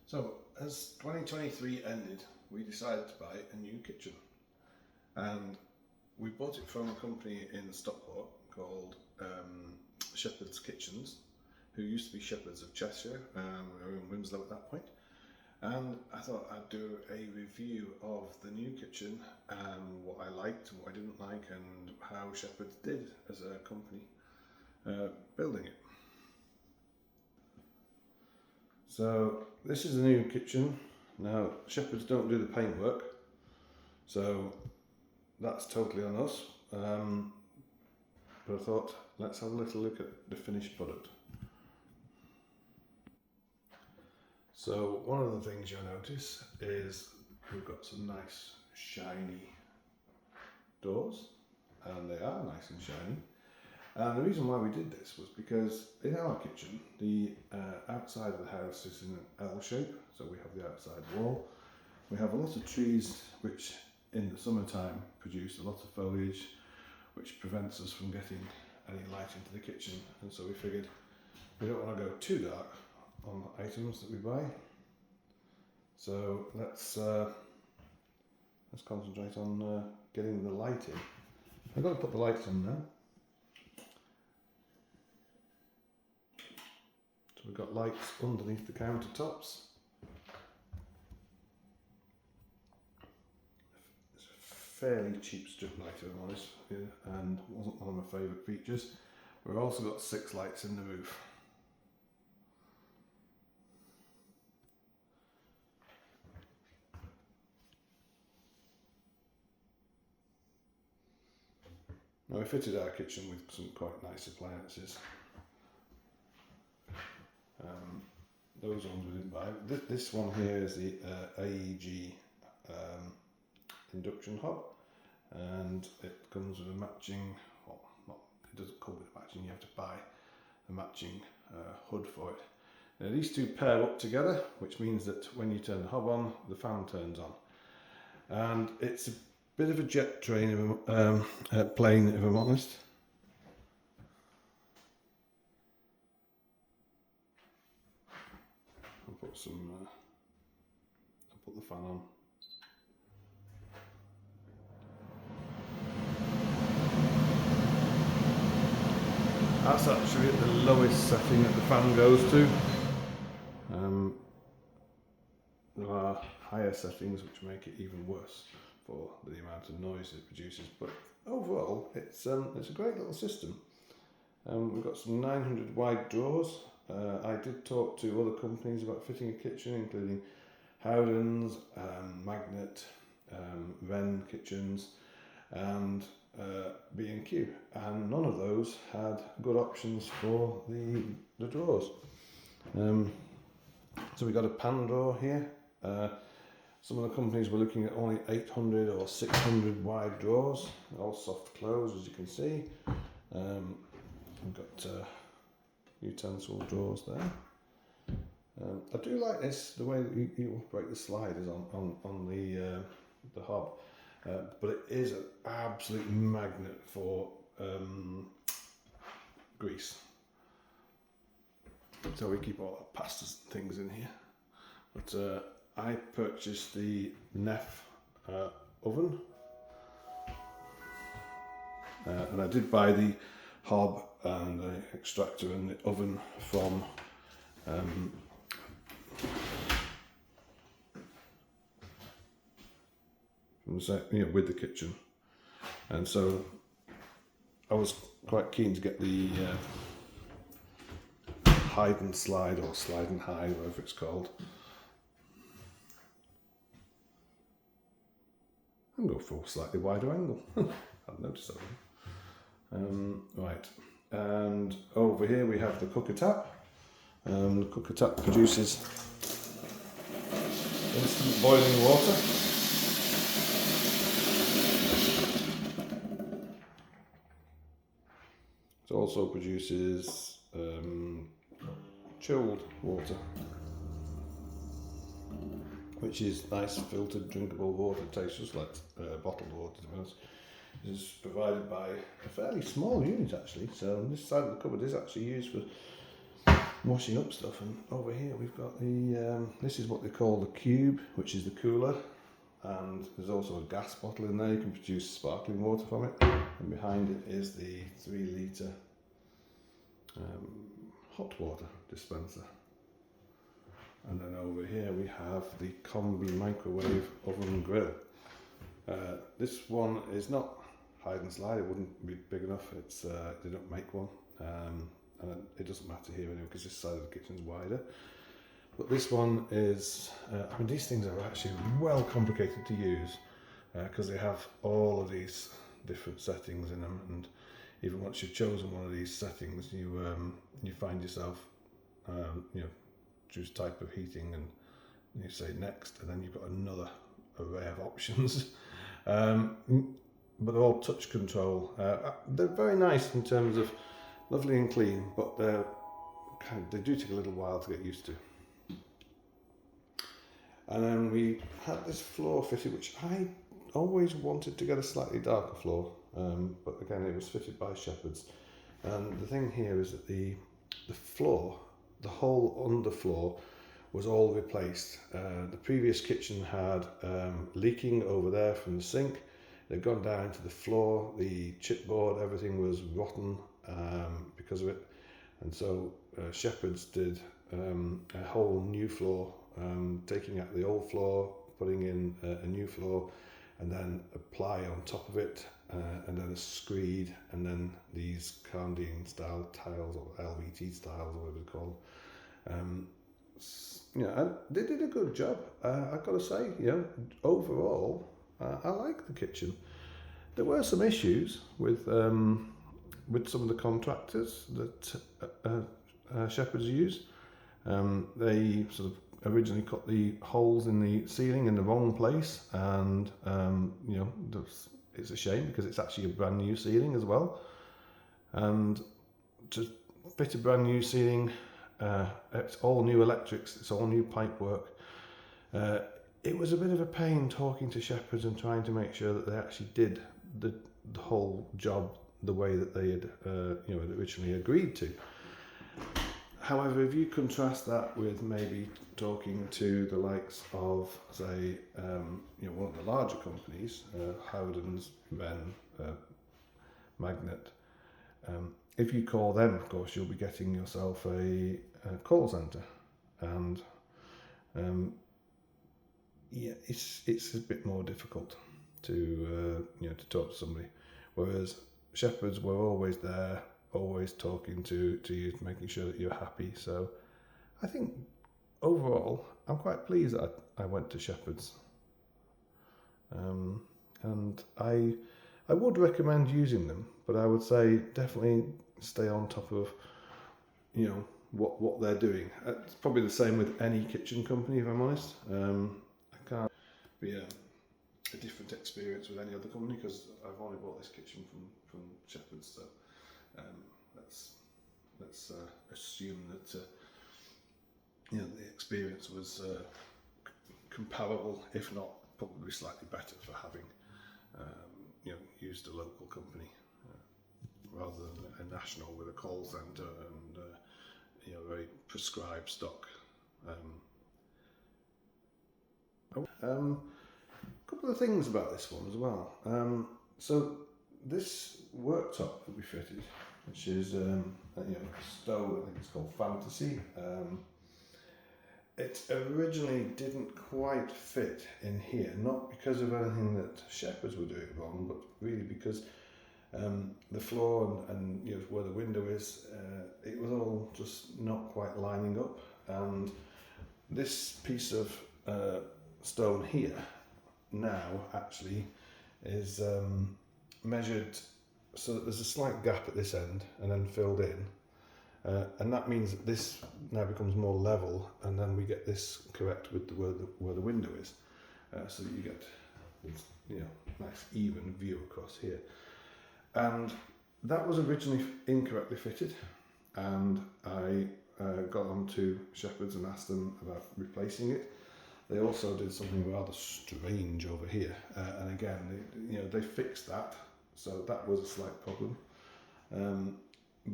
So, as 2023 ended, we decided to buy a new kitchen, and we bought it from a company in Stockport called Shepherd's Kitchens, who used to be Shepherds of Cheshire. We were in Winslow at that point. And I thought I'd do a review of the new kitchen and what I liked and what I didn't like and how Shepherds did as a company building it. So this is the new kitchen. Now Shepherds don't do the paintwork, so that's totally on us. But I thought let's have a little look at the finished product. So one of the things you'll notice is we've got some nice shiny doors, and they are nice and shiny. And the reason why we did this was because in our kitchen, the outside of the house is in an L shape, so we have the outside wall. We have a lot of trees which in the summertime produce a lot of foliage, which prevents us from getting any light into the kitchen, and so we figured we don't want to go too dark on the items that we buy. So let's concentrate on getting the light in. I've got to put the lights on now. So we've got lights underneath the countertops. It's a fairly cheap strip light, if I'm honest, and wasn't one of my favourite features. We've also got 6 lights in the roof. Now we fitted our kitchen with some quite nice appliances. Those ones we didn't buy. This one here is the AEG induction hob, and it comes with a matching, well, it doesn't come with a matching, you have to buy a matching hood for it. Now these two pair up together, which means that when you turn the hob on, the fan turns on. And it's a bit of a jet train plane, if I'm honest. I'll put the fan on. That's actually at the lowest setting that the fan goes to. There are higher settings which make it even worse for the amount of noise it produces, but overall it's a great little system. We've got some 900 wide drawers. I did talk to other companies about fitting a kitchen, including Howden's, Magnet, Wren Kitchens, and B&Q, and none of those had good options for the drawers. So we got a pan drawer here. Some of the companies were looking at only 800 or 600 wide drawers, all soft close, as you can see. We've got utensil drawers there. I do like this, the way that you operate the sliders on the hob, but it is an absolute magnet for grease. So we keep all our pastas and things in here. But I purchased the Neff oven, and I did buy the hob and the extractor and the oven from with the kitchen, and so I was quite keen to get the hide and slide, or slide and hide, whatever it's called, and go for a slightly wider angle. I've noticed that one. Right, and over here we have the cooker tap. The cooker tap produces instant boiling water. It also produces chilled water, which is nice filtered drinkable water. It tastes just like bottled water, to be honest. This is provided by a fairly small unit actually, so this side of the cupboard is actually used for washing up stuff. And over here we've got the, this is what they call the cube, which is the cooler. And there's also a gas bottle in there, you can produce sparkling water from it. And behind it is the 3 litre hot water dispenser. And then over here we have the combi microwave oven grill. This one is not hide and slide, it wouldn't be big enough, they don't make one. And it doesn't matter here anyway because this side of the kitchen's wider. But this one is, I mean, these things are actually well complicated to use because they have all of these different settings in them, and even once you've chosen one of these settings, you find yourself, choose type of heating, and you say next, and then you've got another array of options. But they're all touch control. They're very nice in terms of lovely and clean, but they do take a little while to get used to. And then we had this floor fitted, which I always wanted to get a slightly darker floor, but again it was fitted by Shepherd's. And the thing here is that the floor, the whole underfloor, was all replaced. The previous kitchen had leaking over there from the sink. It had gone down to the floor, the chipboard, everything was rotten because of it. And so Shepherd's did a whole new floor, taking out the old floor, putting in a new floor, and then a ply on top of it, and then a screed, and then these Carndian style tiles, or LVT styles, or whatever they call them. And they did a good job. I've got to say, overall, I like the kitchen. There were some issues with some of the contractors that Shepherd's used. They sort of originally cut the holes in the ceiling in the wrong place, and it's a shame because it's actually a brand new ceiling as well. And to fit a brand new ceiling, it's all new electrics, it's all new pipe work. It was a bit of a pain talking to Shepherd's and trying to make sure that they actually did the whole job the way that they had originally agreed to. However, if you contrast that with maybe talking to the likes of, say, one of the larger companies, Howdens, Wren, Magnet, if you call them, of course, you'll be getting yourself a call centre, and it's a bit more difficult to talk to somebody, whereas Shepherd's were always there, always talking to you, making sure that you're happy. So I think overall I'm quite pleased that I went to Shepherd's, and I would recommend using them, but I would say definitely stay on top of what they're doing. It's probably the same with any kitchen company, if I'm honest. I can't be a different experience with any other company because I've only bought this kitchen from Shepherd's. So let's assume that the experience was comparable, if not probably slightly better, for having used a local company rather than a national with a call centre and very prescribed stock. A couple of things about this one as well. So this worktop that we fitted, which is stove, I think it's called Fantasy. It originally didn't quite fit in here, not because of anything that Shepherd's were doing wrong, but really because the floor and where the window is, it was all just not quite lining up. And this piece of stone here now actually is measured so that there's a slight gap at this end and then filled in, and that means that this now becomes more level, and then we get this correct with where the window is, so that you get this nice even view across here. And that was originally incorrectly fitted, and I got onto Shepherd's and asked them about replacing it. They also did something rather strange over here, and again, they fixed that, so that was a slight problem,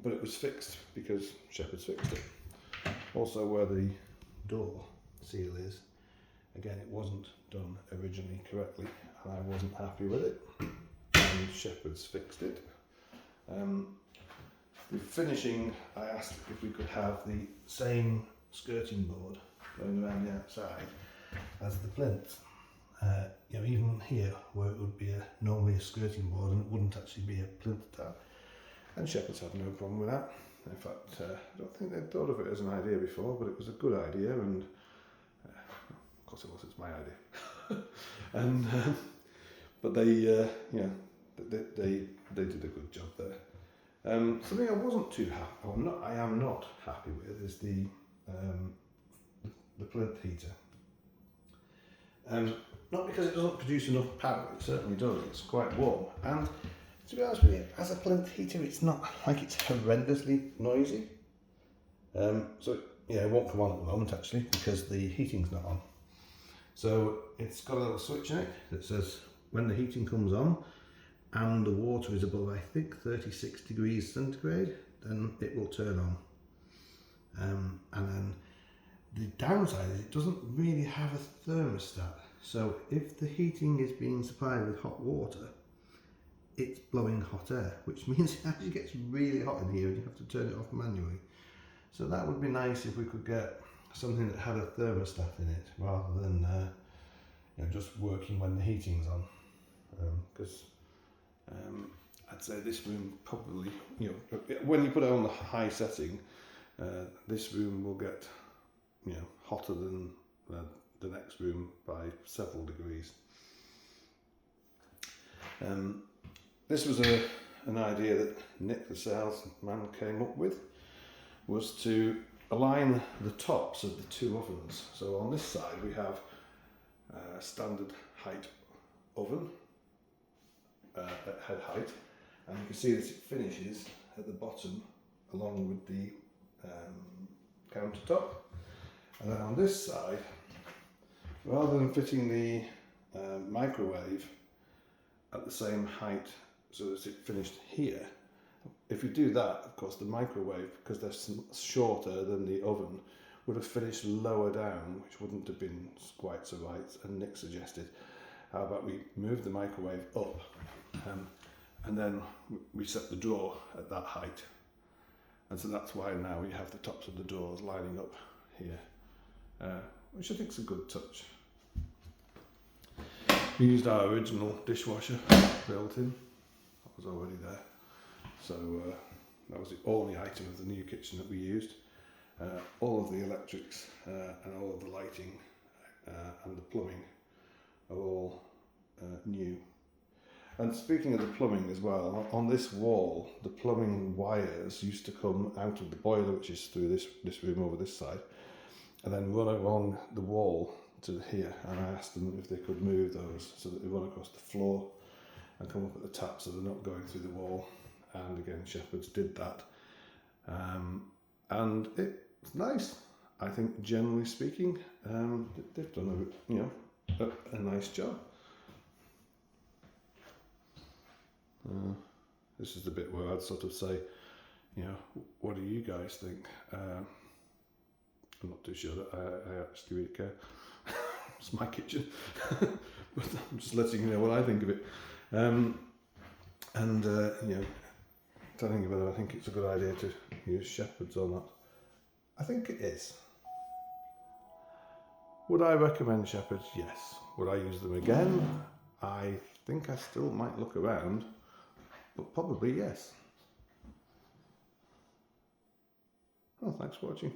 but it was fixed because Shepherd's fixed it. Also where the door seal is, again it wasn't done originally correctly and I wasn't happy with it, and Shepherd's fixed it. The finishing, I asked if we could have the same skirting board going around the outside as the plinth. You know, even here where it would be normally a skirting board and it wouldn't actually be a plinth tab. And Shepherd's had no problem with that. In fact, I don't think they'd thought of it as an idea before, but it was a good idea, and of course it was, it's my idea. And but they, you know, they did a good job there. Something I wasn't too happy, or I am not happy with, is the plinth heater. Not because it doesn't produce enough power, it certainly does, it's quite warm. And to be honest with you, as a plinth heater, it's not like it's horrendously noisy. So yeah, it won't come on at the moment actually, because the heating's not on. So it's got a little switch in it that says when the heating comes on and the water is above, I think, 36 degrees centigrade, then it will turn on. And then the downside is it doesn't really have a thermostat. So if the heating is being supplied with hot water, it's blowing hot air, which means it actually gets really hot in here and you have to turn it off manually. So that would be nice if we could get something that had a thermostat in it rather than you know, just working when the heating's on. Because I'd say this room probably, you know, when you put it on the high setting, this room will get, you know, hotter than the next room by several degrees. This was an idea that Nick, the salesman, came up with, was to align the tops of the two ovens. So on this side we have a standard height oven at head height, and you can see that it finishes at the bottom along with the countertop. And then on this side, rather than fitting the microwave at the same height so that it finished here, if you do that, of course the microwave, because they're shorter than the oven, would have finished lower down, which wouldn't have been quite so right. And Nick suggested, how about we move the microwave up and then we set the door at that height. And so that's why now we have the tops of the doors lining up here, which I think is a good touch. We used our original dishwasher built in, that was already there. So that was the only item of the new kitchen that we used. All of the electrics and all of the lighting and the plumbing are all new. And speaking of the plumbing as well, on this wall, the plumbing wires used to come out of the boiler, which is through this room over this side, and then run along the wall to here. And I asked them if they could move those so that they run across the floor and come up at the tap so they're not going through the wall. And again, Shepherd's did that. And it's nice. I think generally speaking, they've done a nice job. This is the bit where I'd sort of say, you know, what do you guys think? I'm not too sure that I actually really care. It's my kitchen, but I'm just letting you know what I think of it. You know, telling you whether I think it's a good idea to use Shepherd's or not. I think it is. Would I recommend Shepherd's? Yes. Would I use them again? I think I still might look around, but probably yes. Well, thanks for watching.